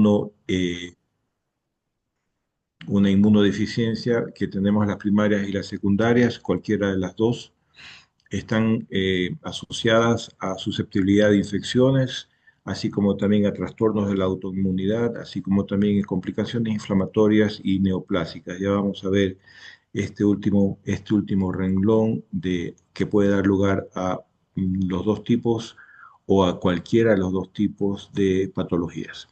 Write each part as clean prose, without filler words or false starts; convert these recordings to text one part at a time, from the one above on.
uno una inmunodeficiencia, que tenemos las primarias y las secundarias, cualquiera de las dos, están asociadas a susceptibilidad de infecciones, así como también a trastornos de la autoinmunidad, así como también a complicaciones inflamatorias y neoplásicas. Ya vamos a ver este último renglón que puede dar lugar a los dos tipos o a cualquiera de los dos tipos de patologías.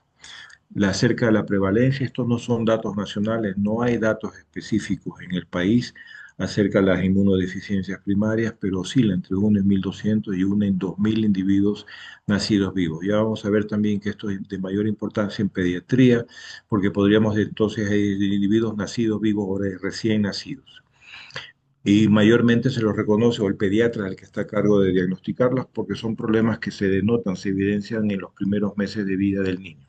Acerca de la prevalencia, estos no son datos nacionales, no hay datos específicos en el país acerca de las inmunodeficiencias primarias, pero oscila entre 1 en 1.200 y 1 en 2.000 individuos nacidos vivos. Ya vamos a ver también que esto es de mayor importancia en pediatría, porque podríamos entonces hay individuos nacidos vivos o recién nacidos. Y mayormente se los reconoce, o el pediatra es el que está a cargo de diagnosticarlos, porque son problemas que se denotan, se evidencian en los primeros meses de vida del niño.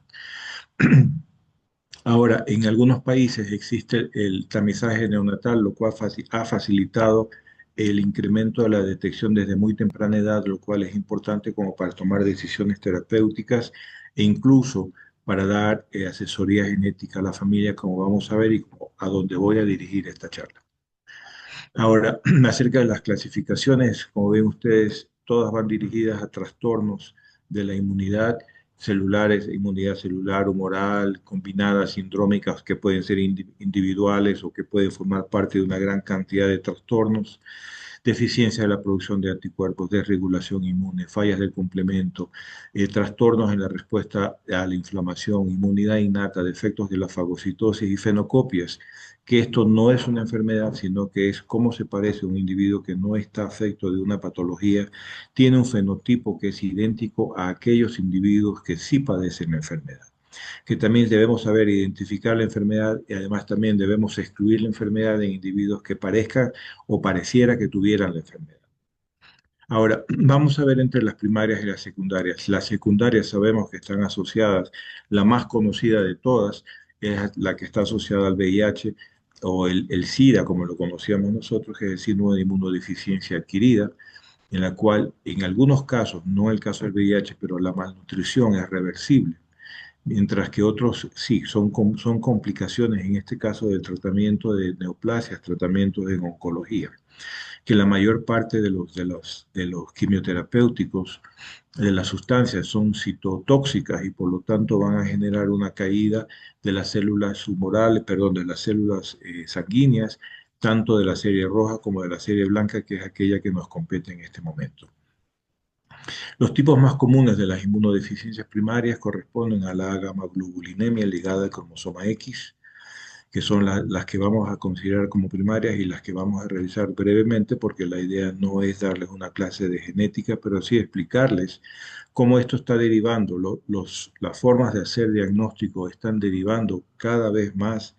Ahora, en algunos países existe el tamizaje neonatal, lo cual ha facilitado el incremento de la detección desde muy temprana edad, lo cual es importante como para tomar decisiones terapéuticas e incluso para dar asesoría genética a la familia, como vamos a ver y a donde voy a dirigir esta charla. Ahora, acerca de las clasificaciones, como ven ustedes, todas van dirigidas a trastornos de la inmunidad celulares, inmunidad celular, humoral, combinadas, sindrómicas, que pueden ser individuales o que pueden formar parte de una gran cantidad de trastornos, deficiencia de la producción de anticuerpos, desregulación inmune, fallas del complemento, trastornos en la respuesta a la inflamación, inmunidad innata, defectos de la fagocitosis y fenocopias, que esto no es una enfermedad, sino que es cómo se parece un individuo que no está afecto de una patología, tiene un fenotipo que es idéntico a aquellos individuos que sí padecen la enfermedad, que también debemos saber identificar la enfermedad y además también debemos excluir la enfermedad en individuos que parezcan o pareciera que tuvieran la enfermedad. Ahora, vamos a ver entre las primarias y las secundarias. Las secundarias sabemos que están asociadas, la más conocida de todas es la que está asociada al VIH o el SIDA, como lo conocíamos nosotros, que es el síndrome de inmunodeficiencia adquirida, en la cual en algunos casos, no el caso del VIH, pero la malnutrición es reversible, mientras que otros sí, son complicaciones, en este caso del tratamiento de neoplasias, tratamientos en oncología, que la mayor parte de los quimioterapéuticos, de las sustancias, son citotóxicas y por lo tanto van a generar una caída de las células humorales, perdón, de las células sanguíneas, tanto de la serie roja como de la serie blanca, que es aquella que nos compete en este momento. Los tipos más comunes de las inmunodeficiencias primarias corresponden a la gamaglobulinemia ligada al cromosoma X, que son las que vamos a considerar como primarias y las que vamos a revisar brevemente, porque la idea no es darles una clase de genética, pero sí explicarles cómo esto está derivando, las formas de hacer diagnóstico están derivando cada vez más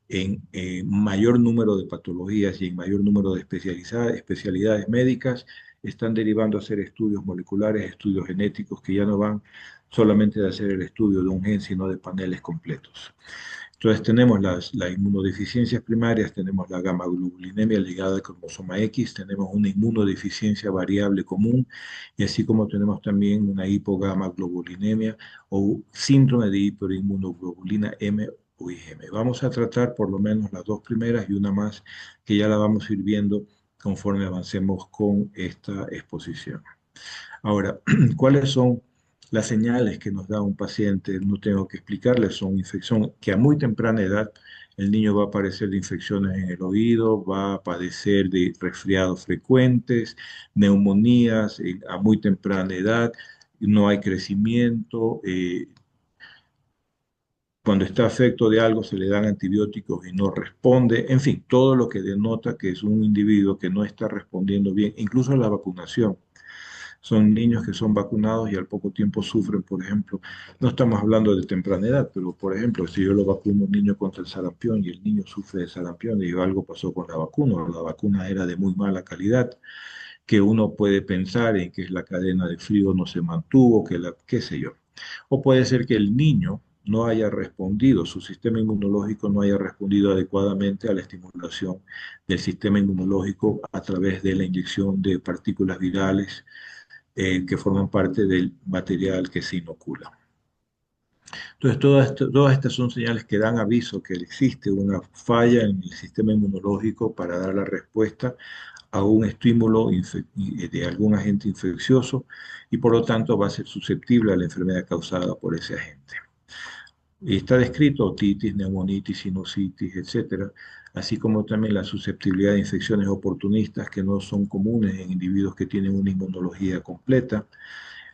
en mayor número de patologías y en mayor número de especialidades médicas, están derivando a hacer estudios moleculares, estudios genéticos que ya no van solamente de hacer el estudio de un gen, sino de paneles completos. Entonces tenemos las inmunodeficiencias primarias, tenemos la gamma-globulinemia ligada al cromosoma X, tenemos una inmunodeficiencia variable común y así como tenemos también una hipogamma-globulinemia o síndrome de hiperinmunoglobulina M o IgM. Vamos a tratar por lo menos las dos primeras y una más que ya la vamos a ir viendo conforme avancemos con esta exposición. Ahora, ¿cuáles son las señales que nos da un paciente? No tengo que explicarles, son infección que a muy temprana edad el niño va a padecer de infecciones en el oído, va a padecer de resfriados frecuentes, neumonías a muy temprana edad, no hay crecimiento, cuando está afecto de algo se le dan antibióticos y no responde, en fin, todo lo que denota que es un individuo que no está respondiendo bien, incluso a la vacunación. Son niños que son vacunados y al poco tiempo sufren, por ejemplo, no estamos hablando de temprana edad, pero por ejemplo, si yo lo vacuno a un niño contra el sarampión y el niño sufre de sarampión y algo pasó con la vacuna era de muy mala calidad, que uno puede pensar en que la cadena de frío no se mantuvo, qué sé yo. O puede ser que el niño no haya respondido, su sistema inmunológico no haya respondido adecuadamente a la estimulación del sistema inmunológico a través de la inyección de partículas virales que forman parte del material que se inocula. Entonces, todas estas son señales que dan aviso que existe una falla en el sistema inmunológico para dar la respuesta a un estímulo de algún agente infeccioso y por lo tanto va a ser susceptible a la enfermedad causada por ese agente. Y está descrito otitis, neumonitis, sinusitis, etcétera, así como también la susceptibilidad de infecciones oportunistas que no son comunes en individuos que tienen una inmunología completa,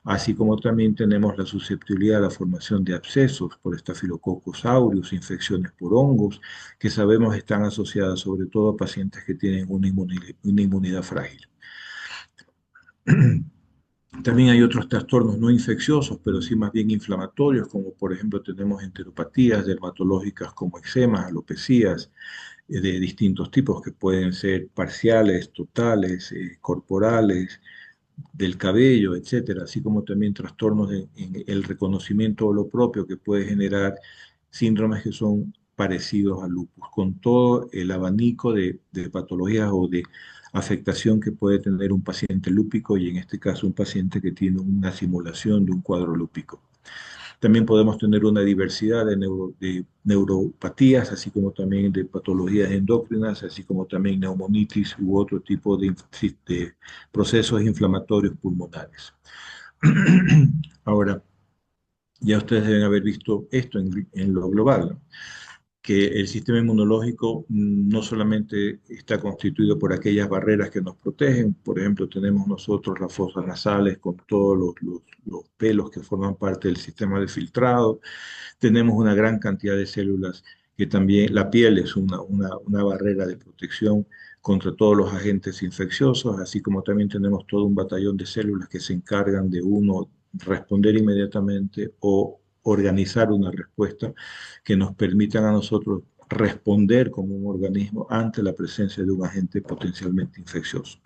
así como también tenemos la susceptibilidad a la formación de abscesos por Staphylococcus aureus, infecciones por hongos, que sabemos están asociadas sobre todo a pacientes que tienen una inmunidad frágil. También hay otros trastornos no infecciosos, pero sí más bien inflamatorios, como por ejemplo tenemos enteropatías dermatológicas como eczemas, alopecias, de distintos tipos que pueden ser parciales, totales, corporales, del cabello, etcétera, así como también trastornos en el reconocimiento de lo propio que puede generar síndromes que son parecidos al lupus, con todo el abanico de patologías o de afectación que puede tener un paciente lúpico y en este caso un paciente que tiene una simulación de un cuadro lúpico. También podemos tener una diversidad de neuropatías, así como también de patologías endócrinas, así como también neumonitis u otro tipo de procesos inflamatorios pulmonares. Ahora, ya ustedes deben haber visto esto en lo global, ¿no? Que el sistema inmunológico no solamente está constituido por aquellas barreras que nos protegen, por ejemplo, tenemos nosotros las fosas nasales con todos los pelos que forman parte del sistema de filtrado, tenemos una gran cantidad de células que también, la piel es una barrera de protección contra todos los agentes infecciosos, así como también tenemos todo un batallón de células que se encargan de uno responder inmediatamente o organizar una respuesta que nos permitan a nosotros responder como un organismo ante la presencia de un agente potencialmente infeccioso,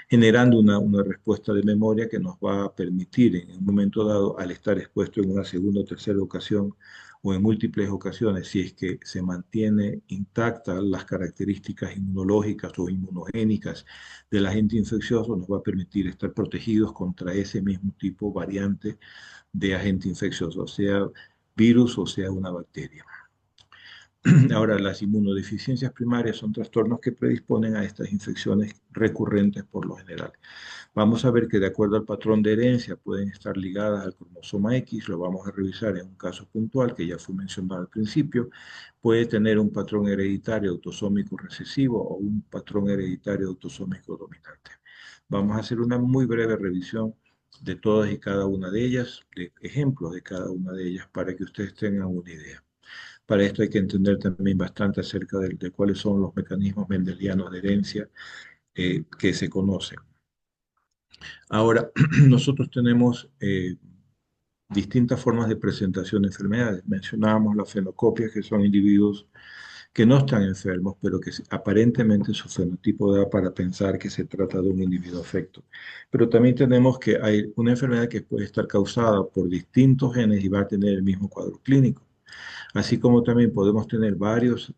generando una respuesta de memoria que nos va a permitir en un momento dado, al estar expuesto en una segunda o tercera ocasión o en múltiples ocasiones, si es que se mantiene intactas las características inmunológicas o inmunogénicas del agente infeccioso, nos va a permitir estar protegidos contra ese mismo tipo variante de agente infeccioso, sea virus o sea una bacteria. Ahora, las inmunodeficiencias primarias son trastornos que predisponen a estas infecciones recurrentes por lo general. Vamos a ver que de acuerdo al patrón de herencia pueden estar ligadas al cromosoma X, lo vamos a revisar en un caso puntual que ya fue mencionado al principio, puede tener un patrón hereditario autosómico recesivo o un patrón hereditario autosómico dominante. Vamos a hacer una muy breve revisión de todas y cada una de ellas, de ejemplos de cada una de ellas, para que ustedes tengan una idea. Para esto hay que entender también bastante acerca de cuáles son los mecanismos mendelianos de herencia que se conocen. Ahora, nosotros tenemos distintas formas de presentación de enfermedades. Mencionábamos las fenocopias, que son individuos que no están enfermos, pero que aparentemente su fenotipo da para pensar que se trata de un individuo afecto. Pero también tenemos que hay una enfermedad que puede estar causada por distintos genes y va a tener el mismo cuadro clínico. Así como también podemos tener varios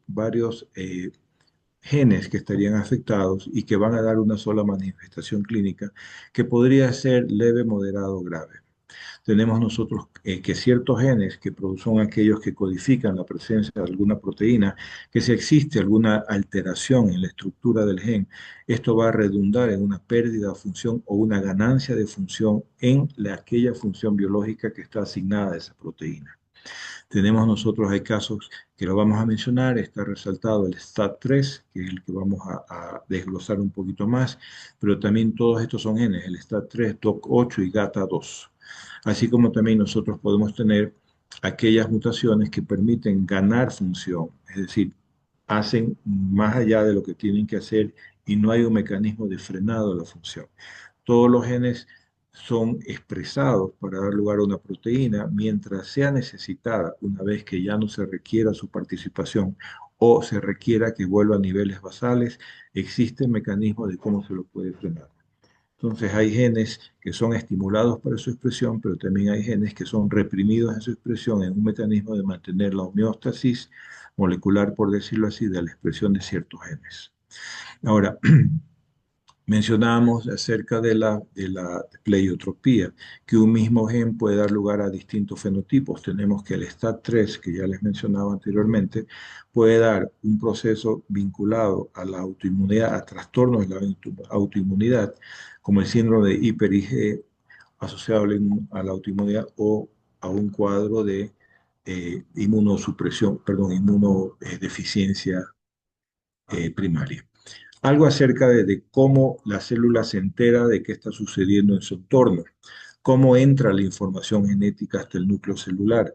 genes que estarían afectados y que van a dar una sola manifestación clínica que podría ser leve, moderado o grave. Tenemos nosotros que ciertos genes que son aquellos que codifican la presencia de alguna proteína, que si existe alguna alteración en la estructura del gen, esto va a redundar en una pérdida de función o una ganancia de función en aquella función biológica que está asignada a esa proteína. Tenemos nosotros, hay casos que lo vamos a mencionar, está resaltado el STAT3, que es el que vamos a desglosar un poquito más, pero también todos estos son genes, el STAT3, DOC8 y GATA2. Así como también nosotros podemos tener aquellas mutaciones que permiten ganar función, es decir, hacen más allá de lo que tienen que hacer y no hay un mecanismo de frenado de la función. Todos los genes son expresados para dar lugar a una proteína mientras sea necesitada una vez que ya no se requiera su participación o se requiera que vuelva a niveles basales, existe mecanismo de cómo se lo puede frenar. Entonces hay genes que son estimulados para su expresión, pero también hay genes que son reprimidos en su expresión en un mecanismo de mantener la homeostasis molecular, por decirlo así, de la expresión de ciertos genes. Ahora, Mencionábamos acerca de la pleiotropía, que un mismo gen puede dar lugar a distintos fenotipos. Tenemos que el STAT3, que ya les mencionaba anteriormente, puede dar un proceso vinculado a la autoinmunidad, a trastornos de la autoinmunidad, como el síndrome de hiper-IgE asociado a la autoinmunidad o a un cuadro de inmunosupresión, perdón, inmunodeficiencia primaria. Algo acerca de cómo la célula se entera de qué está sucediendo en su entorno, cómo entra la información genética hasta el núcleo celular.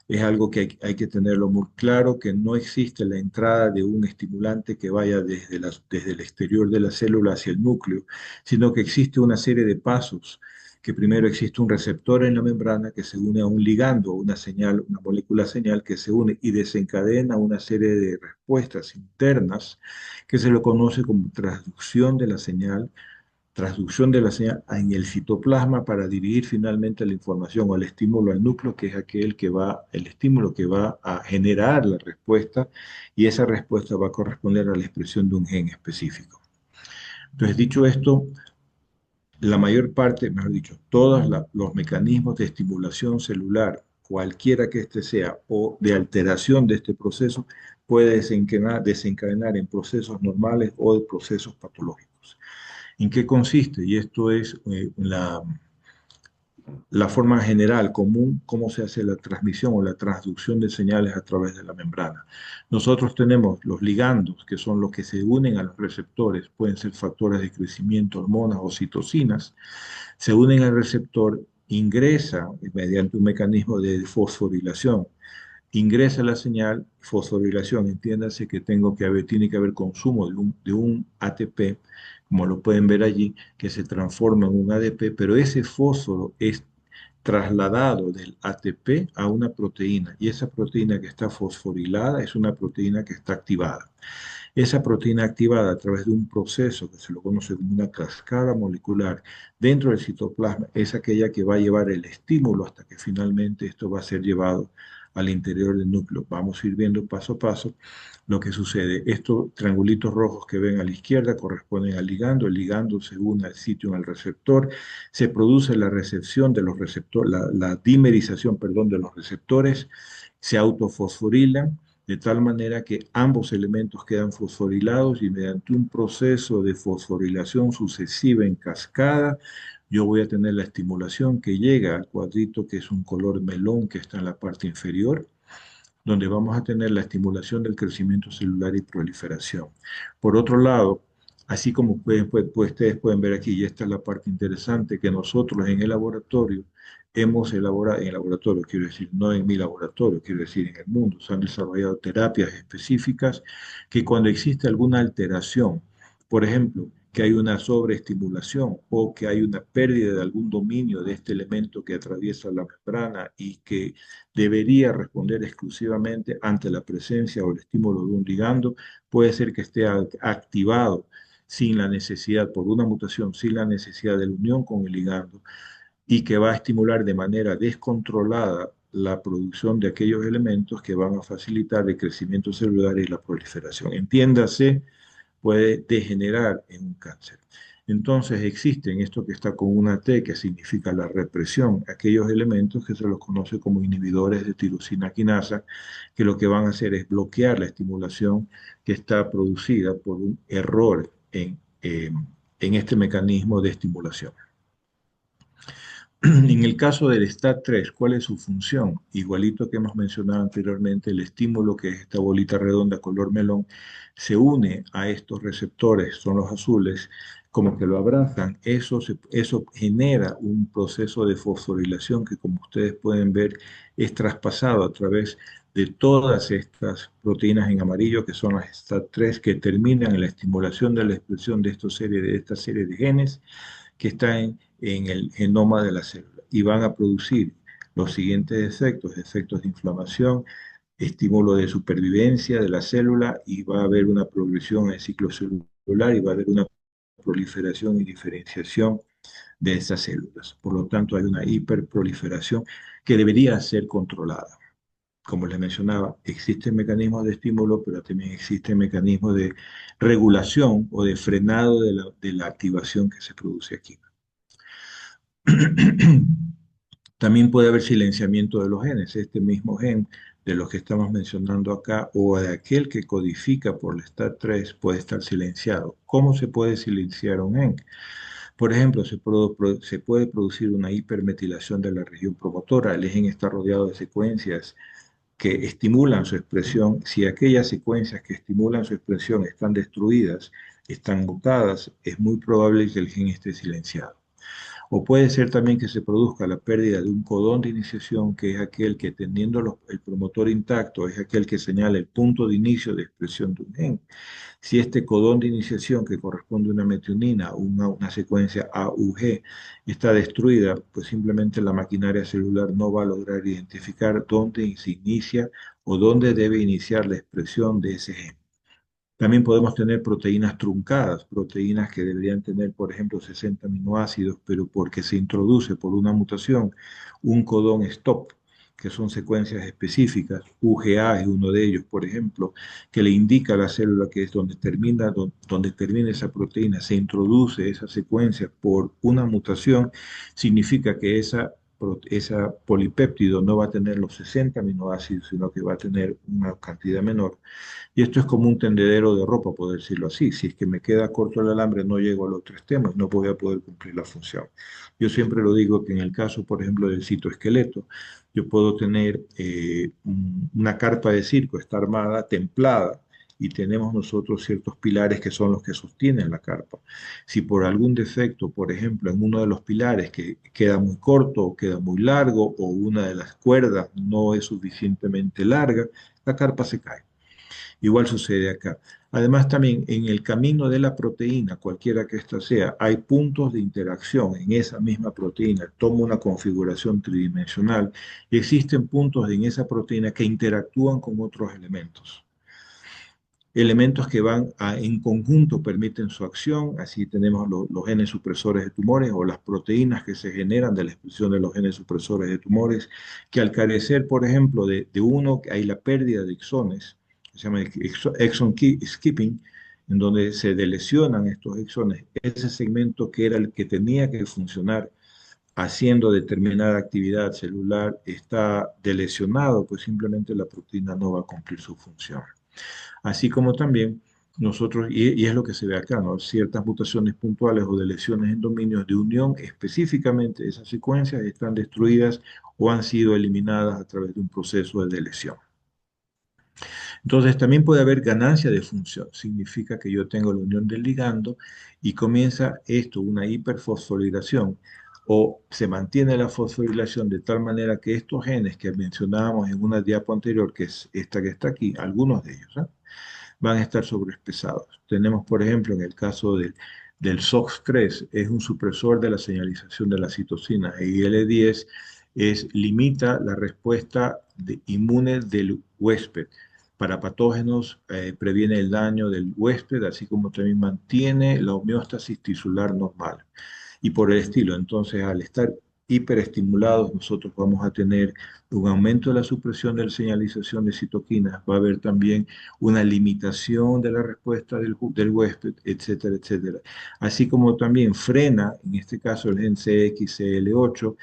Es algo que hay que tenerlo muy claro, que no existe la entrada de un estimulante que vaya desde el exterior de la célula hacia el núcleo, sino que existe una serie de pasos, que primero existe un receptor en la membrana que se une a un ligando, una señal, una molécula señal que se une y desencadena una serie de respuestas internas que se lo conoce como transducción de la señal en el citoplasma para dirigir finalmente la información o el estímulo al núcleo, que es el estímulo que va a generar la respuesta, y esa respuesta va a corresponder a la expresión de un gen específico. Entonces, dicho esto, la mayor parte, mejor dicho, todos los mecanismos de estimulación celular, cualquiera que este sea, o de alteración de este proceso, puede desencadenar en procesos normales o de procesos patológicos. ¿En qué consiste? Y esto es la forma general, común, cómo se hace la transmisión o la transducción de señales a través de la membrana. Nosotros tenemos los ligandos, que son los que se unen a los receptores, pueden ser factores de crecimiento, hormonas o citocinas, se unen al receptor, ingresa mediante un mecanismo de fosforilación, ingresa la señal, fosforilación, entiéndase que tiene que haber consumo de un ATP, como lo pueden ver allí, que se transforma en un ADP, pero ese fósforo es trasladado del ATP a una proteína, y esa proteína que está fosforilada es una proteína que está activada. Esa proteína activada a través de un proceso que se lo conoce como una cascada molecular dentro del citoplasma es aquella que va a llevar el estímulo hasta que finalmente esto va a ser llevado al interior del núcleo. Vamos a ir viendo paso a paso lo que sucede. Estos triangulitos rojos que ven a la izquierda corresponden al ligando. El ligando se une al sitio en el receptor. Se produce la recepción de los receptores, la dimerización, perdón, de los receptores. Se autofosforilan de tal manera que ambos elementos quedan fosforilados y mediante un proceso de fosforilación sucesiva en cascada, yo voy a tener la estimulación que llega al cuadrito que es un color melón que está en la parte inferior, donde vamos a tener la estimulación del crecimiento celular y proliferación. Por otro lado, así como ustedes pueden ver aquí, y esta es la parte interesante, que nosotros en el laboratorio hemos elaborado, en el laboratorio quiero decir, no en mi laboratorio, quiero decir en el mundo, se han desarrollado terapias específicas que cuando existe alguna alteración, por ejemplo, que hay una sobreestimulación o que hay una pérdida de algún dominio de este elemento que atraviesa la membrana y que debería responder exclusivamente ante la presencia o el estímulo de un ligando, puede ser que esté activado sin la necesidad, por una mutación, sin la necesidad de la unión con el ligando y que va a estimular de manera descontrolada la producción de aquellos elementos que van a facilitar el crecimiento celular y la proliferación. Entiéndase, puede degenerar en un cáncer. Entonces existen esto que está con una T, que significa la represión, aquellos elementos que se los conoce como inhibidores de tirosina quinasa, que lo que van a hacer es bloquear la estimulación que está producida por un error en este mecanismo de estimulación. En el caso del STAT3, ¿cuál es su función? Igualito que hemos mencionado anteriormente, el estímulo, que es esta bolita redonda color melón, se une a estos receptores, son los azules, como que lo abrazan. Eso genera un proceso de fosforilación que, como ustedes pueden ver, es traspasado a través de todas estas proteínas en amarillo, que son las STAT3, que terminan en la estimulación de la expresión de esta serie de genes que están en el genoma de la célula y van a producir los siguientes efectos de inflamación, estímulo de supervivencia de la célula, y va a haber una progresión en el ciclo celular y va a haber una proliferación y diferenciación de esas células. Por lo tanto, hay una hiperproliferación que debería ser controlada. como les mencionaba, existen mecanismos de estímulo, pero también existen mecanismos de regulación o de frenado de la activación que se produce aquí. También puede haber silenciamiento de los genes. Este mismo gen de los que estamos mencionando acá o de aquel que codifica por el STAT3 puede estar silenciado. ¿Cómo se puede silenciar un gen? Por ejemplo, se puede producir una hipermetilación de la región promotora. El gen está rodeado de secuencias que estimulan su expresión. Si aquellas secuencias que estimulan su expresión están destruidas, están mutadas, es muy probable que el gen esté silenciado. O puede ser también que se produzca la pérdida de un codón de iniciación, que es aquel que teniendo el promotor intacto, es aquel que señala el punto de inicio de expresión de un gen. Si este codón de iniciación que corresponde a una metionina, una secuencia AUG, está destruida, pues simplemente la maquinaria celular no va a lograr identificar dónde se inicia o dónde debe iniciar la expresión de ese gen. También podemos tener proteínas truncadas, proteínas que deberían tener, por ejemplo, 60 aminoácidos, pero porque se introduce por una mutación un codón stop, que son secuencias específicas, UGA es uno de ellos, por ejemplo, que le indica a la célula que es donde termina esa proteína, se introduce esa secuencia por una mutación, significa que esa polipéptido no va a tener los 60 aminoácidos, sino que va a tener una cantidad menor. Y esto es como un tendedero de ropa, por decirlo así. Si es que me queda corto el alambre, no llego al otro extremo y no voy a poder cumplir la función. Yo siempre lo digo que en el caso, por ejemplo, del citoesqueleto, yo puedo tener una carpa de circo, está armada, templada, y tenemos nosotros ciertos pilares que son los que sostienen la carpa. Si por algún defecto, por ejemplo, en uno de los pilares que queda muy corto o queda muy largo o una de las cuerdas no es suficientemente larga, la carpa se cae. Igual sucede acá. Además, también en el camino de la proteína, cualquiera que ésta sea, hay puntos de interacción en esa misma proteína. Toma una configuración tridimensional y existen puntos en esa proteína que interactúan con otros elementos. Elementos que en conjunto permiten su acción, así tenemos los genes supresores de tumores o las proteínas que se generan de la expresión de los genes supresores de tumores, que al carecer, por ejemplo, de uno, hay la pérdida de exones, que se llama skipping, en donde se delecionan estos exones, ese segmento que era el que tenía que funcionar haciendo determinada actividad celular está delecionado, pues simplemente la proteína no va a cumplir su función. Así como también nosotros, y es lo que se ve acá, ¿no? Ciertas mutaciones puntuales o de lesiones en dominios de unión, específicamente esas secuencias están destruidas o han sido eliminadas a través de un proceso de lesión. Entonces, también puede haber ganancia de función. Significa que yo tengo la unión del ligando y comienza esto, una hiperfosforilación, o se mantiene la fosforilación de tal manera que estos genes que mencionábamos en una diapo anterior, que es esta que está aquí, algunos de ellos, ¿eh?, van a estar sobreexpresados. Tenemos, por ejemplo, en el caso del SOX3, es un supresor de la señalización de la citocina, y IL-10 limita la respuesta inmune del huésped. Para patógenos, previene el daño del huésped, así como también mantiene la homeostasis tisular normal y por el estilo. Entonces, al estar hiperestimulados, nosotros vamos a tener un aumento de la supresión de la señalización de citoquinas, va a haber también una limitación de la respuesta del huésped, etcétera, etcétera. Así como también frena, en este caso el gen CXCL8,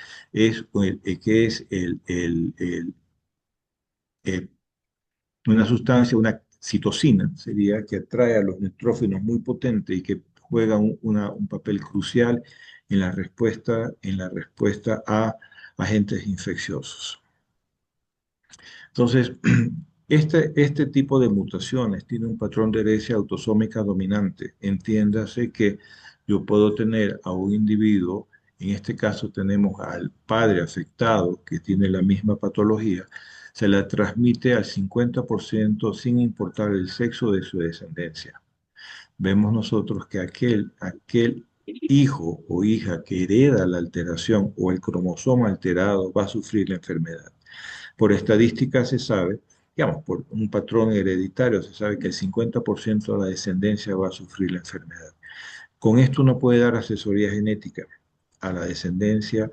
que es el una sustancia, una citosina, sería que atrae a los neutrófilos muy potentes y que juega un papel crucial en la respuesta a agentes infecciosos. Entonces, este tipo de mutaciones tiene un patrón de herencia autosómica dominante. Entiéndase que yo puedo tener a un individuo, en este caso tenemos al padre afectado que tiene la misma patología, se la transmite al 50% sin importar el sexo de su descendencia. Vemos nosotros que aquel hijo o hija que hereda la alteración o el cromosoma alterado va a sufrir la enfermedad. Por estadística se sabe, digamos, por un patrón hereditario, se sabe que el 50% de la descendencia va a sufrir la enfermedad. Con esto uno puede dar asesoría genética a la descendencia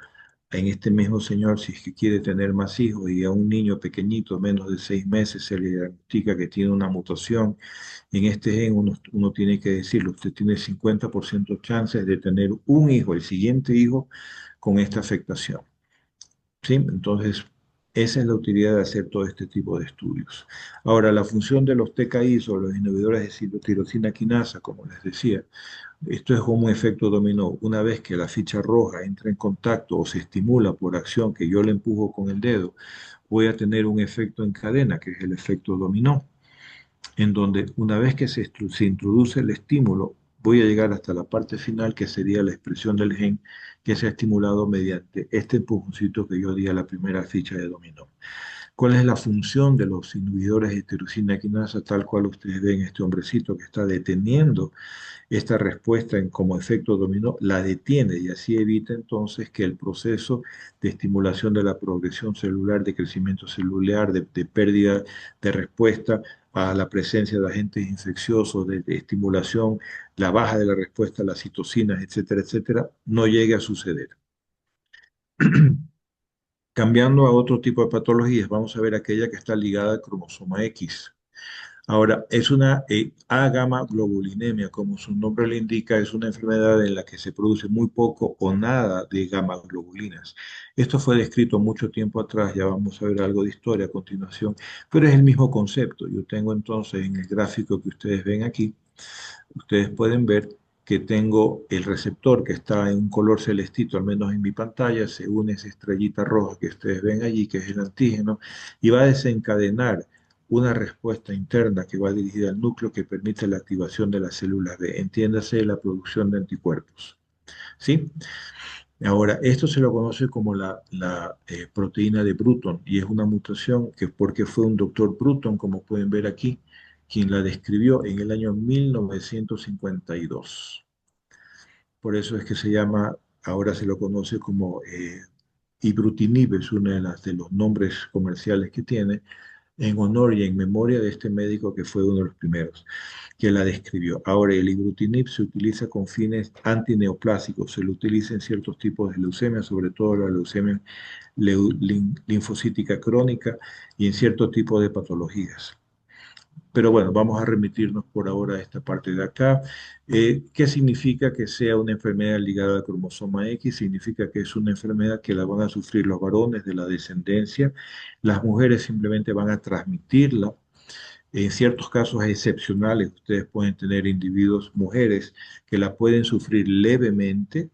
en este mismo señor, si es que quiere tener más hijos y a un niño pequeñito, menos de 6 meses, se le diagnostica que tiene una mutación en este gen, uno tiene que decirlo, usted tiene 50% chances de tener un hijo, el siguiente hijo, con esta afectación. ¿Sí? Entonces, esa es la utilidad de hacer todo este tipo de estudios. Ahora, la función de los TKIs o los inhibidores de tirosina quinasa, como les decía, esto es como un efecto dominó. Una vez que la ficha roja entra en contacto o se estimula por acción que yo le empujo con el dedo, voy a tener un efecto en cadena, que es el efecto dominó, en donde una vez que se introduce el estímulo, voy a llegar hasta la parte final, que sería la expresión del gen que se ha estimulado mediante este empujoncito que yo di a la primera ficha de dominó. ¿Cuál es la función de los inhibidores de tirosina quinasa, tal cual ustedes ven este hombrecito que está deteniendo esta respuesta como efecto dominó? La detiene y así evita entonces que el proceso de estimulación de la progresión celular, de crecimiento celular, de pérdida de respuesta a la presencia de agentes infecciosos, de estimulación, la baja de la respuesta a las citocinas, etcétera, etcétera, no llegue a suceder. Cambiando a otro tipo de patologías, vamos a ver aquella que está ligada al cromosoma X. Ahora, es una A-gamma globulinemia, como su nombre le indica, es una enfermedad en la que se produce muy poco o nada de gamma globulinas. Esto fue descrito mucho tiempo atrás, ya vamos a ver algo de historia a continuación, pero es el mismo concepto. Yo tengo entonces en el gráfico que ustedes ven aquí, ustedes pueden ver que tengo el receptor que está en un color celestito, al menos en mi pantalla, se une esa estrellita roja que ustedes ven allí, que es el antígeno, y va a desencadenar una respuesta interna que va dirigida al núcleo que permite la activación de las células B, entiéndase la producción de anticuerpos. ¿Sí? Ahora, esto se lo conoce como la proteína de Bruton y es una mutación que porque fue un doctor Bruton, como pueden ver aquí, quien la describió en el año 1952. Por eso es que se llama, ahora se lo conoce como ibrutinib, es uno de los nombres comerciales que tiene, en honor y en memoria de este médico que fue uno de los primeros que la describió. Ahora, el ibrutinib se utiliza con fines antineoplásicos, se lo utiliza en ciertos tipos de leucemia, sobre todo la leucemia linfocítica crónica y en ciertos tipos de patologías. Pero bueno, vamos a remitirnos por ahora a esta parte de acá. ¿Qué significa que sea una enfermedad ligada al cromosoma X? Significa que es una enfermedad que la van a sufrir los varones de la descendencia. Las mujeres simplemente van a transmitirla. En ciertos casos excepcionales, ustedes pueden tener individuos, mujeres, que la pueden sufrir levemente,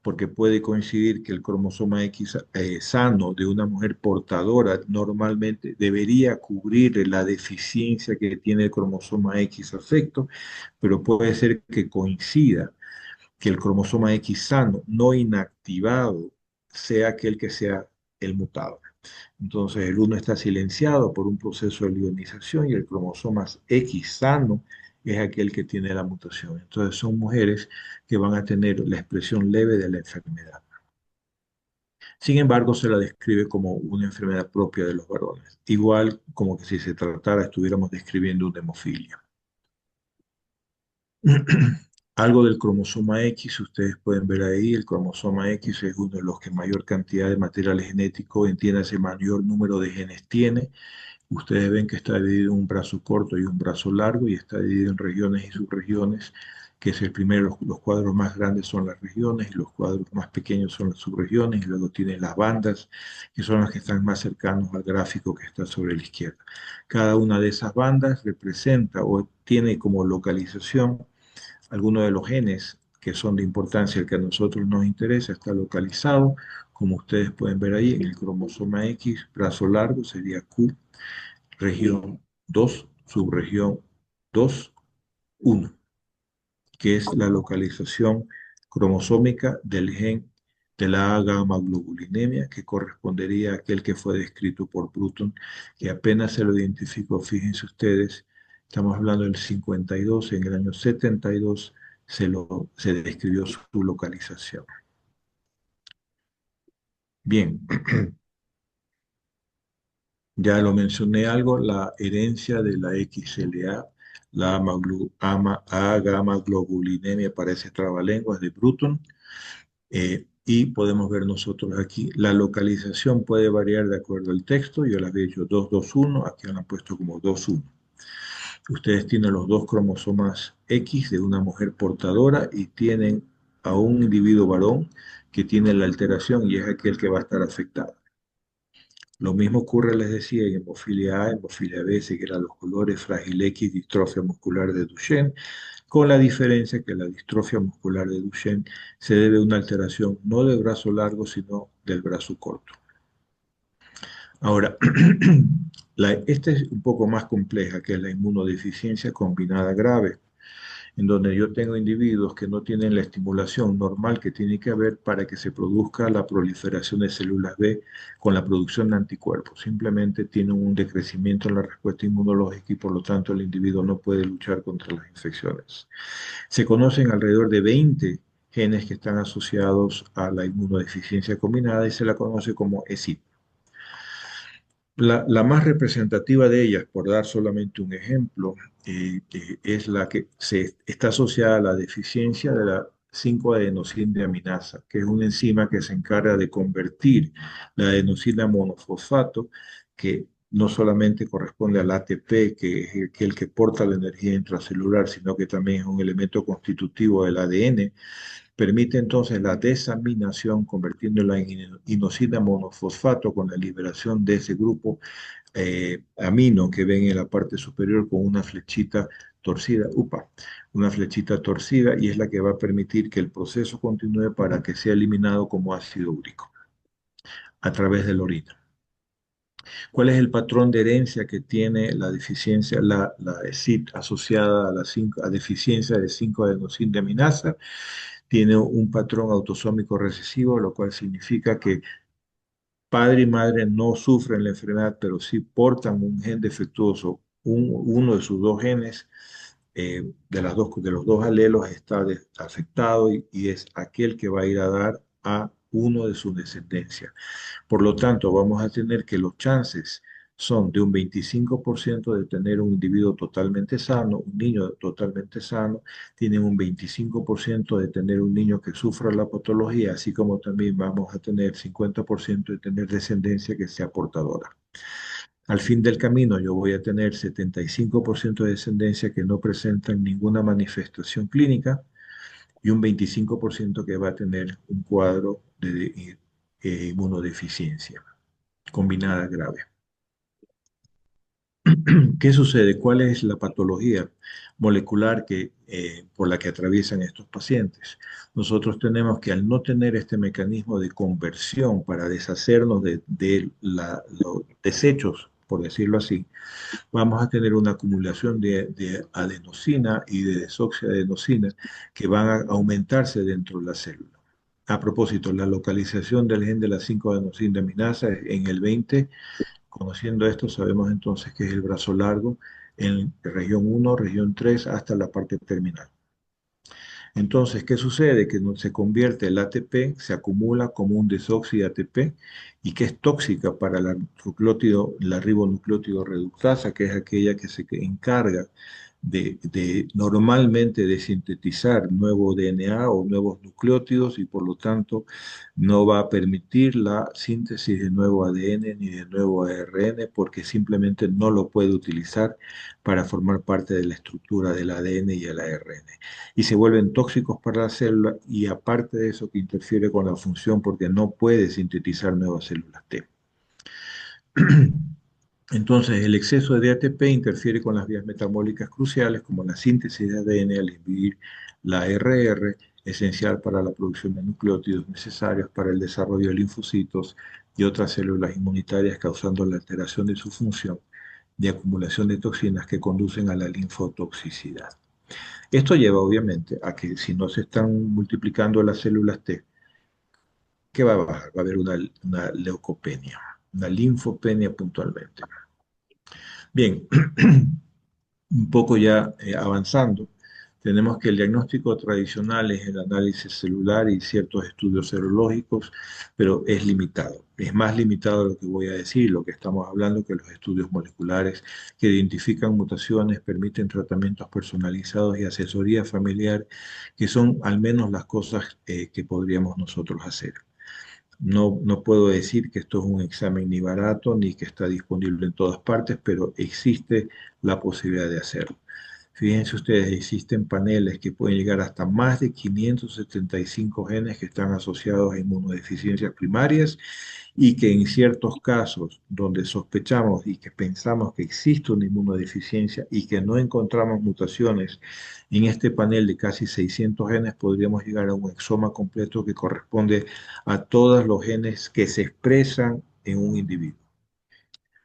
porque puede coincidir que el cromosoma X sano de una mujer portadora normalmente debería cubrir la deficiencia que tiene el cromosoma X afecto, pero puede ser que coincida que el cromosoma X sano, no inactivado, sea aquel que sea el mutado. Entonces el uno está silenciado por un proceso de ionización y el cromosoma X sano es aquel que tiene la mutación. Entonces son mujeres que van a tener la expresión leve de la enfermedad. Sin embargo, se la describe como una enfermedad propia de los varones, igual como que si se tratara, estuviéramos describiendo una hemofilia. Algo del cromosoma X, ustedes pueden ver ahí, el cromosoma X es uno de los que mayor cantidad de material genético, entiéndase, mayor número de genes tiene. Ustedes ven que está dividido en un brazo corto y un brazo largo y está dividido en regiones y subregiones, que es el primero, los cuadros más grandes son las regiones y los cuadros más pequeños son las subregiones y luego tienen las bandas, que son las que están más cercanos al gráfico que está sobre la izquierda. Cada una de esas bandas representa o tiene como localización algunos de los genes que son de importancia, el que a nosotros nos interesa, está localizado, como ustedes pueden ver ahí, en el cromosoma X, brazo largo sería Q, región 2, subregión 2, 1, que es la localización cromosómica del gen de la gamma globulinemia, que correspondería a aquel que fue descrito por Bruton, que apenas se lo identificó, fíjense ustedes, estamos hablando del 52, en el año 72 se describió su localización. Bien, ya lo mencioné algo, la herencia de la XLA, la A-gamma globulinemia, parece trabalenguas de Bruton. y podemos ver nosotros aquí, la localización puede variar de acuerdo al texto. Yo la había hecho 221, aquí la han puesto como 21. Ustedes tienen los dos cromosomas X de una mujer portadora y tienen a un individuo varón que tiene la alteración y es aquel que va a estar afectado. Lo mismo ocurre, les decía, en hemofilia A, hemofilia B, seguirá los colores, frágil X, distrofia muscular de Duchenne, con la diferencia que la distrofia muscular de Duchenne se debe a una alteración no del brazo largo, sino del brazo corto. Ahora, esta es un poco más compleja, que es la inmunodeficiencia combinada grave, en donde yo tengo individuos que no tienen la estimulación normal que tiene que haber para que se produzca la proliferación de células B con la producción de anticuerpos. Simplemente tienen un decrecimiento en la respuesta inmunológica y por lo tanto el individuo no puede luchar contra las infecciones. Se conocen alrededor de 20 genes que están asociados a la inmunodeficiencia combinada y se la conoce como ESID. La más representativa de ellas, por dar solamente un ejemplo, es la que está asociada a la deficiencia de la 5-adenosina que es una enzima que se encarga de convertir la adenosina monofosfato, que no solamente corresponde al ATP, que es el que porta la energía intracelular, sino que también es un elemento constitutivo del ADN. Permite entonces la desaminación, convirtiéndola en inosina monofosfato con la liberación de ese grupo amino que ven en la parte superior con una flechita torcida, una flechita torcida, y es la que va a permitir que el proceso continúe para que sea eliminado como ácido úrico a través de la orina. ¿Cuál es el patrón de herencia que tiene la deficiencia, la ESID asociada a la a deficiencia de 5-adenosina? Tiene un patrón autosómico recesivo, lo cual significa que padre y madre no sufren la enfermedad, pero sí portan un gen defectuoso. Uno de sus dos genes, de los dos alelos, está afectado y es aquel que va a ir a dar a uno de su descendencia. Por lo tanto, vamos a tener que los chances son de un 25% de tener un individuo totalmente sano, un niño totalmente sano, tienen un 25% de tener un niño que sufra la patología, así como también vamos a tener 50% de tener descendencia que sea portadora. Al fin del camino yo voy a tener 75% de descendencia que no presentan ninguna manifestación clínica y un 25% que va a tener un cuadro de inmunodeficiencia combinada grave. ¿Qué sucede? ¿Cuál es la patología molecular por la que atraviesan estos pacientes? Nosotros tenemos que al no tener este mecanismo de conversión para deshacernos de los desechos, por decirlo así, vamos a tener una acumulación de adenosina y de desoxiadenosina que van a aumentarse dentro de la célula. A propósito, la localización del gen de la 5-adenosina en el 20. Conociendo esto, sabemos entonces que es el brazo largo en región 1, región 3, hasta la parte terminal. Entonces, ¿qué sucede? Que se convierte el ATP, se acumula como un desoxi ATP y que es tóxica para la ribonucleótido reductasa, que es aquella que se encarga normalmente de sintetizar nuevo DNA o nuevos nucleótidos y por lo tanto no va a permitir la síntesis de nuevo ADN ni de nuevo ARN porque simplemente no lo puede utilizar para formar parte de la estructura del ADN y el ARN. Y se vuelven tóxicos para la célula y aparte de eso que interfiere con la función porque no puede sintetizar nuevas células T. Entonces, el exceso de ATP interfiere con las vías metabólicas cruciales, como la síntesis de ADN al inhibir la RR, esencial para la producción de nucleótidos necesarios para el desarrollo de linfocitos y otras células inmunitarias, causando la alteración de su función de acumulación de toxinas que conducen a la linfotoxicidad. Esto lleva, obviamente, a que si no se están multiplicando las células T, ¿qué va a bajar? Va a haber una leucopenia, una linfopenia puntualmente. Bien, un poco ya avanzando, Tenemos que el diagnóstico tradicional es el análisis celular y ciertos estudios serológicos, pero es limitado. Es más limitado lo que voy a decir, lo que estamos hablando, que los estudios moleculares que identifican mutaciones, permiten tratamientos personalizados y asesoría familiar, que son al menos las cosas que podríamos nosotros hacer. No, no puedo decir que esto es un examen ni barato ni que está disponible en todas partes, pero existe la posibilidad de hacerlo. Fíjense ustedes, existen paneles que pueden llegar hasta más de 575 genes que están asociados a inmunodeficiencias primarias y que en ciertos casos donde sospechamos y que pensamos que existe una inmunodeficiencia y que no encontramos mutaciones en este panel de casi 600 genes, podríamos llegar a un exoma completo que corresponde a todos los genes que se expresan en un individuo.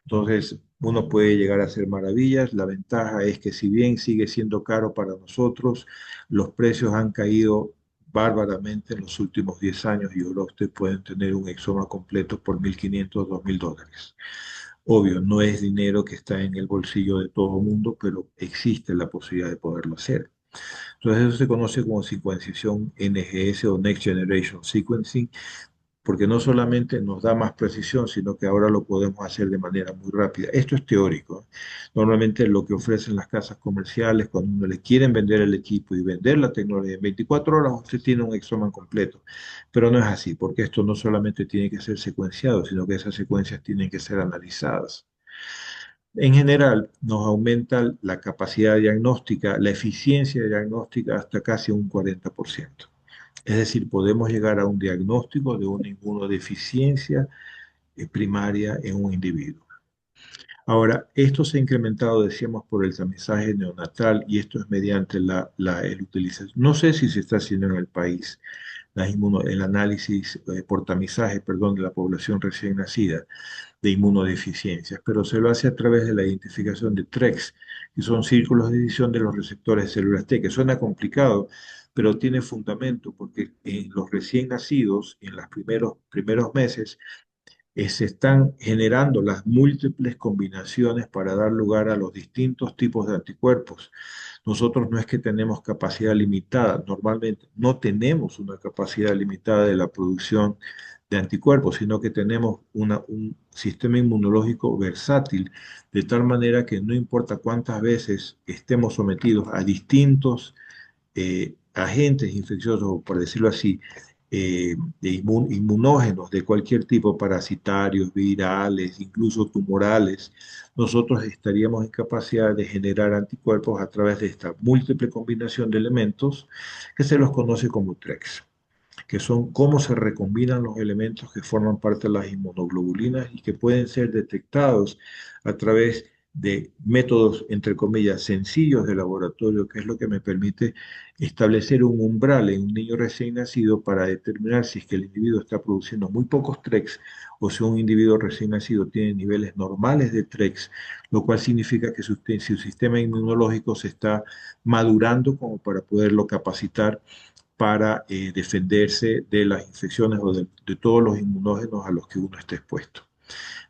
Entonces, uno puede llegar a hacer maravillas. La ventaja es que si bien sigue siendo caro para nosotros, los precios han caído bárbaramente en los últimos 10 años y ahora ustedes pueden tener un exoma completo por 1.500, $2.000. Obvio, no es dinero que está en el bolsillo de todo el mundo, pero existe la posibilidad de poderlo hacer. Entonces, eso se conoce como secuenciación NGS o Next Generation Sequencing, porque no solamente nos da más precisión, sino que ahora lo podemos hacer de manera muy rápida. Esto es teórico. Normalmente lo que ofrecen las casas comerciales, cuando uno le quieren vender el equipo y vender la tecnología en 24 horas, usted tiene un examen completo. Pero no es así, porque esto no solamente tiene que ser secuenciado, sino que esas secuencias tienen que ser analizadas. En general, nos aumenta la capacidad diagnóstica, la eficiencia diagnóstica hasta casi un 40%. Es decir, podemos llegar a un diagnóstico de una inmunodeficiencia primaria en un individuo. Ahora, esto se ha incrementado, decíamos, por el tamizaje neonatal y esto es mediante el utilización. No sé si se está haciendo en el país el análisis por tamizaje, perdón, de la población recién nacida de inmunodeficiencias, pero se lo hace a través de la identificación de TREX, que son círculos de edición de los receptores de células T, que suena complicado, pero tiene fundamento, porque en los recién nacidos, en los primeros meses, se están generando las múltiples combinaciones para dar lugar a los distintos tipos de anticuerpos. Nosotros no es que tenemos capacidad limitada, normalmente no tenemos una capacidad limitada de la producción de anticuerpos, sino que tenemos un sistema inmunológico versátil, de tal manera que no importa cuántas veces estemos sometidos a distintos agentes infecciosos, por decirlo así, inmunógenos de cualquier tipo, parasitarios, virales, incluso tumorales, nosotros estaríamos en capacidad de generar anticuerpos a través de esta múltiple combinación de elementos que se los conoce como TREX, que son cómo se recombinan los elementos que forman parte de las inmunoglobulinas y que pueden ser detectados a través de métodos, entre comillas, sencillos de laboratorio, que es lo que me permite establecer un umbral en un niño recién nacido para determinar si es que el individuo está produciendo muy pocos TREX o si un individuo recién nacido tiene niveles normales de TREX, lo cual significa que su sistema inmunológico se está madurando como para poderlo capacitar para defenderse de las infecciones o de todos los inmunógenos a los que uno esté expuesto.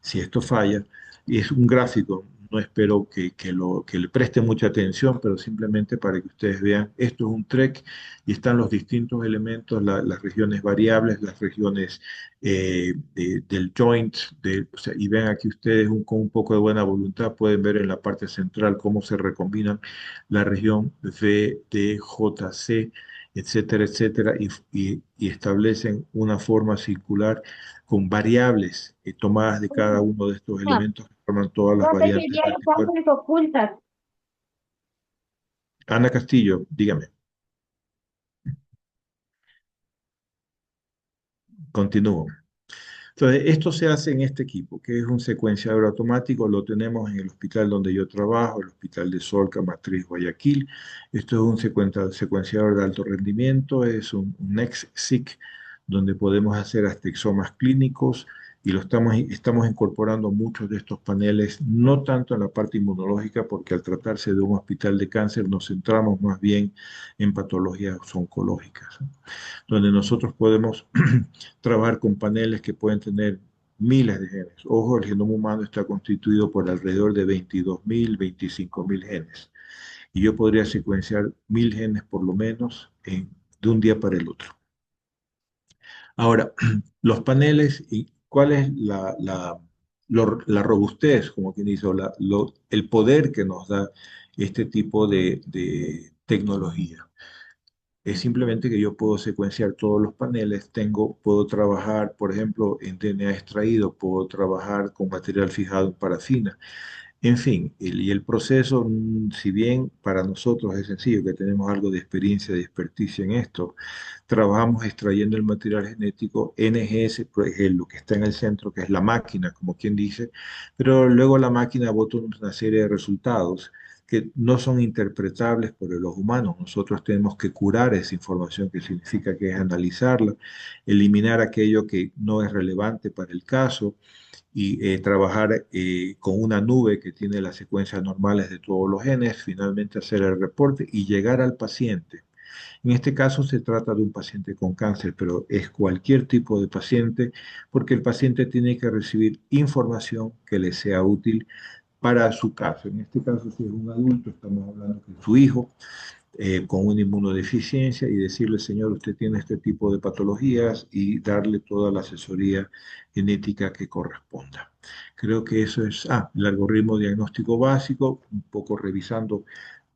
Si esto falla, y es un gráfico, no espero que le preste mucha atención, pero simplemente para que ustedes vean, esto es un TREC y están los distintos elementos, las regiones variables, las regiones del joint, o sea, y ven aquí ustedes con un poco de buena voluntad, pueden ver en la parte central cómo se recombinan la región VDJC, etcétera, etcétera, y establecen una forma circular con variables tomadas de cada uno de estos elementos que forman todas las Profe, variantes quería de anticuerpos. imágenes ocultas. Ana Castillo, dígame, continúo. Entonces, esto se hace en este equipo, que es un secuenciador automático, lo tenemos en el hospital donde yo trabajo, el Hospital de Solca, Matriz, Guayaquil. Esto es un secuenciador de alto rendimiento, es un NextSeq, donde podemos hacer hasta exomas clínicos y estamos incorporando muchos de estos paneles, no tanto en la parte inmunológica, porque al tratarse de un hospital de cáncer nos centramos más bien en patologías oncológicas, ¿no? Donde nosotros podemos trabajar con paneles que pueden tener miles de genes. Ojo, el genoma humano está constituido por alrededor de 22.000, 25.000 genes. y yo podría secuenciar 1000 genes por lo menos de un día para el otro. Ahora, los paneles, ¿y cuál es la robustez, como quien dice, el poder que nos da este tipo de tecnología? Es simplemente que yo puedo secuenciar todos los paneles, puedo trabajar, por ejemplo, en DNA extraído, puedo trabajar con material fijado en parafina. En fin, y el proceso, si bien para nosotros es sencillo, que tenemos algo de experiencia, de experticia en esto, trabajamos extrayendo el material genético NGS, pues, es lo que está en el centro, que es la máquina, como quien dice, pero luego la máquina bota una serie de resultados que no son interpretables por los humanos. Nosotros tenemos que curar esa información, que significa que es analizarla, eliminar aquello que no es relevante para el caso y trabajar con una nube que tiene las secuencias normales de todos los genes, finalmente hacer el reporte y llegar al paciente. En este caso se trata de un paciente con cáncer, pero es cualquier tipo de paciente porque el paciente tiene que recibir información que le sea útil para su caso. En este caso, si es un adulto, estamos hablando que su hijo con una inmunodeficiencia y decirle, señor, usted tiene este tipo de patologías y darle toda la asesoría genética que corresponda. Creo que eso es, el algoritmo diagnóstico básico, un poco revisando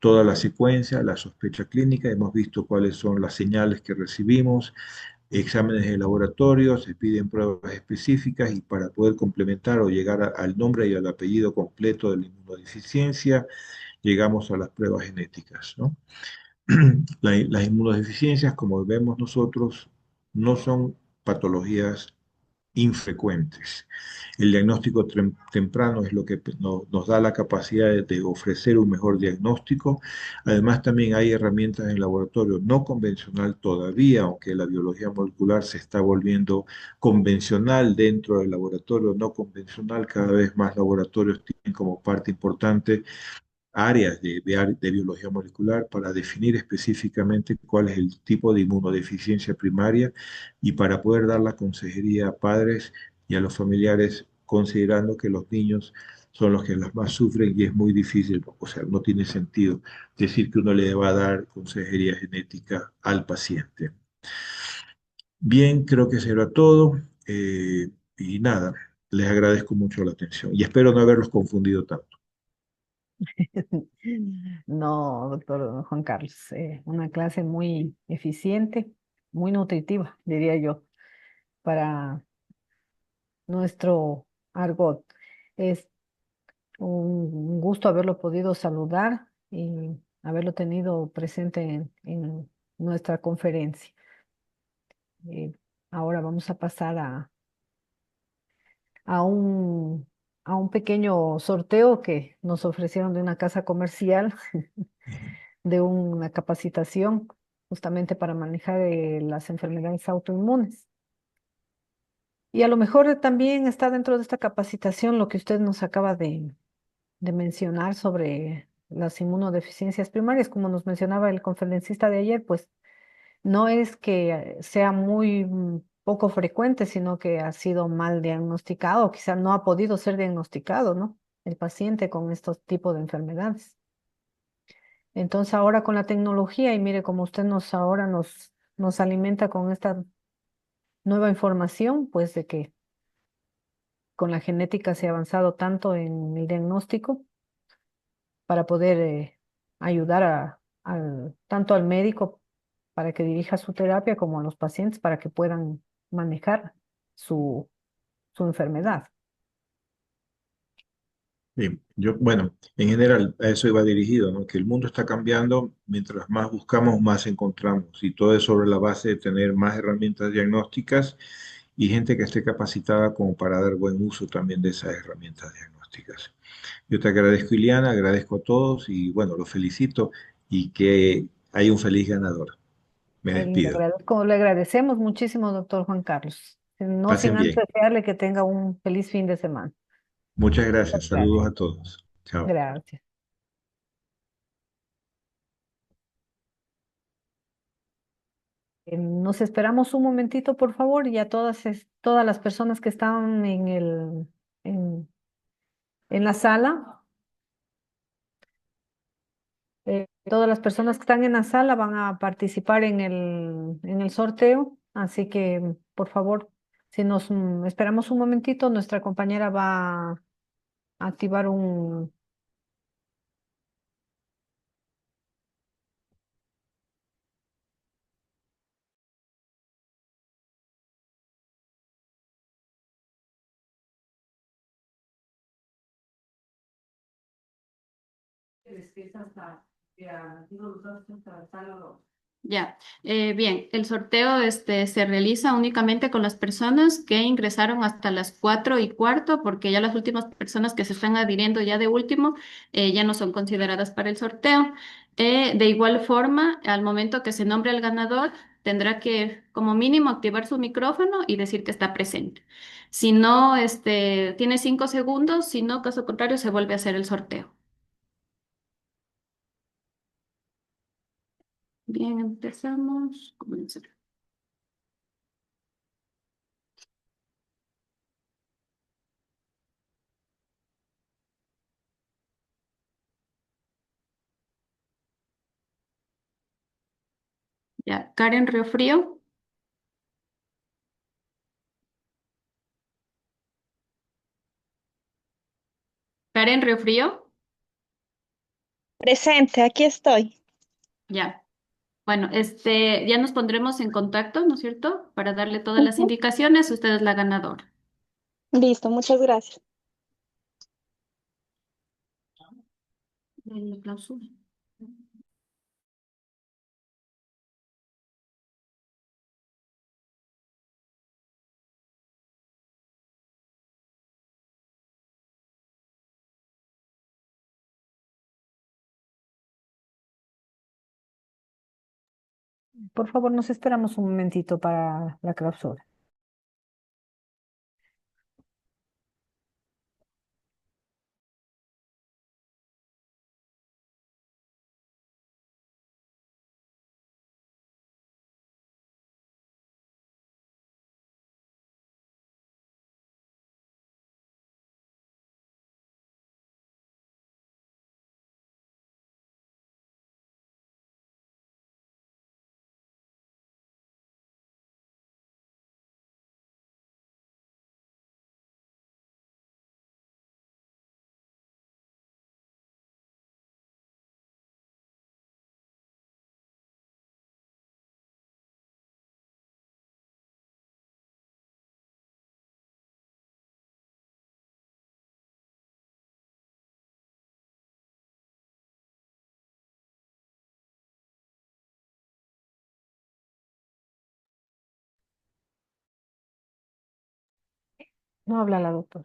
toda la secuencia, la sospecha clínica, hemos visto cuáles son las señales que recibimos, exámenes de laboratorio, se piden pruebas específicas y para poder complementar o llegar al nombre y al apellido completo de la inmunodeficiencia, llegamos a las pruebas genéticas, ¿no? Las inmunodeficiencias, como vemos nosotros, no son patologías infrecuentes. El diagnóstico temprano es lo que nos da la capacidad de ofrecer un mejor diagnóstico. Además, también hay herramientas en laboratorio no convencional todavía, aunque la biología molecular se está volviendo convencional dentro del laboratorio no convencional. Cada vez más laboratorios tienen como parte importante áreas de biología molecular para definir específicamente cuál es el tipo de inmunodeficiencia primaria y para poder dar la consejería a padres y a los familiares, considerando que los niños son los que las más sufren y es muy difícil, o sea, no tiene sentido decir que uno le va a dar consejería genética al paciente. Bien, creo que será todo. Y nada, les agradezco mucho la atención y espero no haberlos confundido tanto. No, doctor Juan Carlos, una clase muy eficiente, muy nutritiva, diría yo, para nuestro argot. Es un gusto haberlo podido saludar y haberlo tenido presente en nuestra conferencia. Eh, Ahora vamos a pasar a un, a un pequeño sorteo que nos ofrecieron de una casa comercial, de una capacitación justamente para manejar las enfermedades autoinmunes. Y a lo mejor también está dentro de esta capacitación lo que usted nos acaba de mencionar sobre las inmunodeficiencias primarias, como nos mencionaba el conferencista de ayer, pues no es que sea muy poco frecuente, sino que ha sido mal diagnosticado, quizá no ha podido ser diagnosticado, ¿no? El paciente con estos tipos de enfermedades. Entonces ahora con la tecnología, y mire como usted ahora nos alimenta con esta nueva información, pues de que con la genética se ha avanzado tanto en el diagnóstico para poder ayudar tanto al médico para que dirija su terapia como a los pacientes para que puedan manejar su, su enfermedad. Sí, bueno, en general a eso iba dirigido, ¿no? Que el mundo está cambiando, mientras más buscamos, más encontramos, y todo es sobre la base de tener más herramientas diagnósticas y gente que esté capacitada como para dar buen uso también de esas herramientas diagnósticas. Yo te agradezco, Iliana, agradezco a todos y bueno, los felicito y que haya un feliz ganador. Me despido. Le agradecemos muchísimo, doctor Juan Carlos. No sin Pasen antes bien. desearle que tenga un feliz fin de semana. Muchas Muchas gracias. Saludos gracias. a todos. Chao. Gracias. Nos esperamos un momentito, por favor, y a todas las personas que estaban en, en la sala. eh, Todas las personas que están en la sala van a participar en el sorteo, así que por favor, si nos esperamos un momentito, nuestra compañera va a activar un... Ya, bien, el sorteo se realiza únicamente con las personas que ingresaron hasta las 4:15, porque ya las últimas personas que se están adhiriendo ya de último ya no son consideradas para el sorteo. De igual forma, al momento que se nombre al ganador, tendrá que como mínimo activar su micrófono y decir que está presente. Si no, tiene 5 segundos, si no, caso contrario, se vuelve a hacer el sorteo. Bien, empezamos. Comenzar. Ya, Karen Riofrío. Karen Riofrío. Presente, aquí estoy. Ya. Bueno, ya nos pondremos en contacto, ¿no es cierto? Para darle todas las Ujú. indicaciones. Usted es la ganadora. Listo, muchas gracias. De la clausura. Por favor, nos esperamos un momentito para la clausura. No habla la doctora.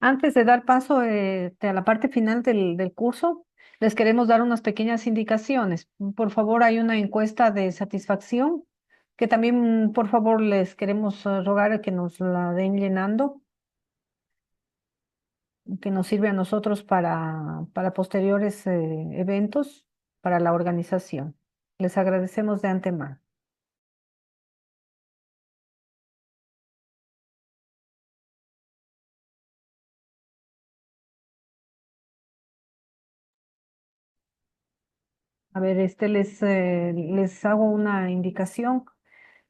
Antes de dar paso a la parte final del curso, les queremos dar unas pequeñas indicaciones. Por favor, hay una encuesta de satisfacción que también, por favor, les queremos rogar que nos la den llenando, que nos sirve a nosotros para posteriores eventos para la organización. Les agradecemos de antemano. A ver, les hago una indicación.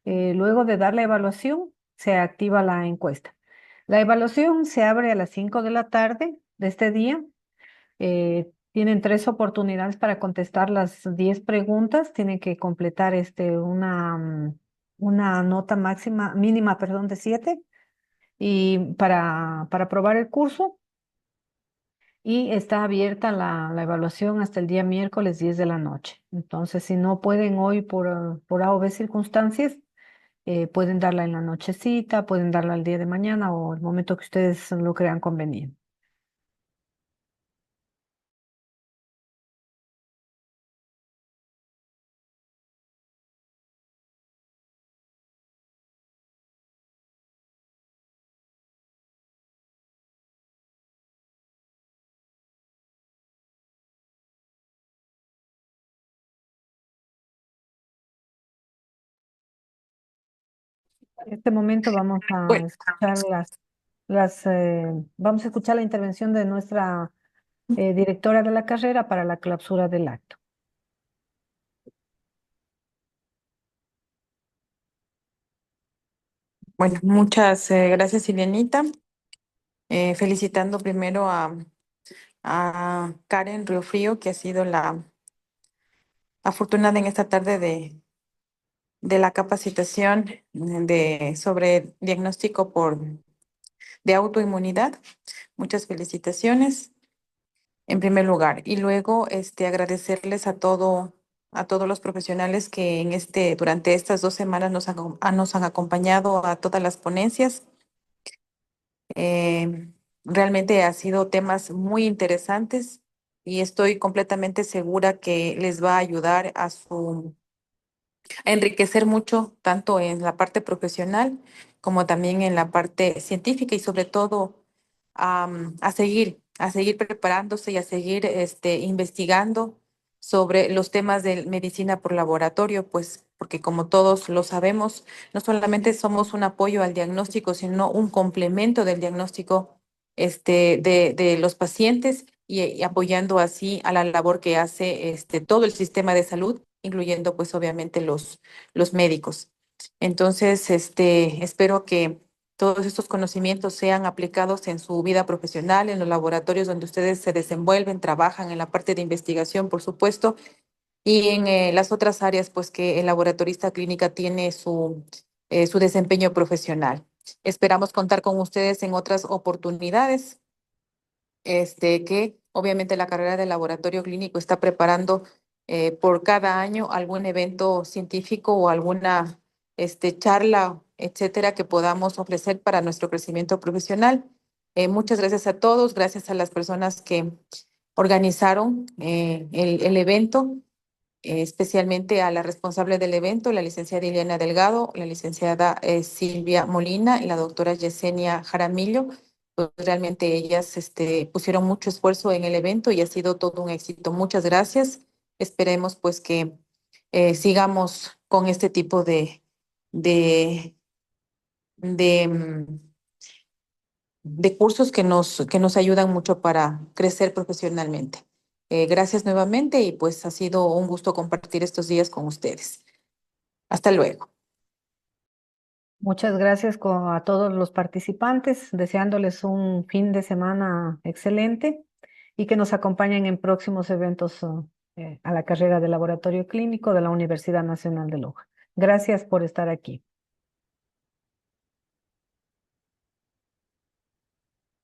Luego de dar la evaluación, se activa la encuesta. La evaluación se abre a las 5 de la tarde de este día. Tienen 3 oportunidades para contestar las 10 preguntas. Tienen que completar una nota mínima, perdón, de 7 y para aprobar el curso. Y está abierta la evaluación hasta el día miércoles 10 de la noche. Entonces, si no pueden hoy por A o B circunstancias, pueden darla en la nochecita, pueden darla el día de mañana o el momento que ustedes lo crean conveniente. En este momento vamos a Bueno, escuchar vamos a escuchar la intervención de nuestra directora de la carrera para la clausura del acto. bueno, muchas gracias, Ileanita. Felicitando primero a Karen Riofrío, que ha sido la afortunada en esta tarde de la capacitación sobre diagnóstico de autoinmunidad. Muchas felicitaciones en primer lugar. Y luego agradecerles a todos los profesionales que durante estas 2 semanas nos han acompañado a todas las ponencias. Eh, Realmente ha sido temas muy interesantes y estoy completamente segura que les va a ayudar a enriquecer mucho, tanto en la parte profesional como también en la parte científica y sobre todo a seguir preparándose y a seguir investigando sobre los temas de medicina por laboratorio, pues porque como todos lo sabemos, no solamente somos un apoyo al diagnóstico, sino un complemento del diagnóstico de los pacientes y apoyando así a la labor que hace todo el sistema de salud, incluyendo pues obviamente los médicos. Entonces, espero que todos estos conocimientos sean aplicados en su vida profesional, en los laboratorios donde ustedes se desenvuelven, trabajan en la parte de investigación, por supuesto, y en las otras áreas, pues que el laboratorista clínica tiene su desempeño profesional. Esperamos contar con ustedes en otras oportunidades, que obviamente la carrera de laboratorio clínico está preparando por cada año algún evento científico o alguna charla, etcétera, que podamos ofrecer para nuestro crecimiento profesional. Muchas gracias a todos, gracias a las personas que organizaron el evento, especialmente a la responsable del evento, la licenciada Ileana Delgado, la licenciada Silvia Molina y la doctora Yesenia Jaramillo. Pues realmente ellas pusieron mucho esfuerzo en el evento y ha sido todo un éxito. Muchas gracias. Esperemos pues que sigamos con este tipo de, de, mm, de cursos que nos ayudan mucho para crecer profesionalmente. Gracias nuevamente y pues ha sido un gusto compartir estos días con ustedes. Hasta luego. Muchas gracias a todos los participantes, deseándoles un fin de semana excelente y que nos acompañen en próximos eventos a la carrera de laboratorio clínico de la Universidad Nacional de Loja. Gracias por estar aquí.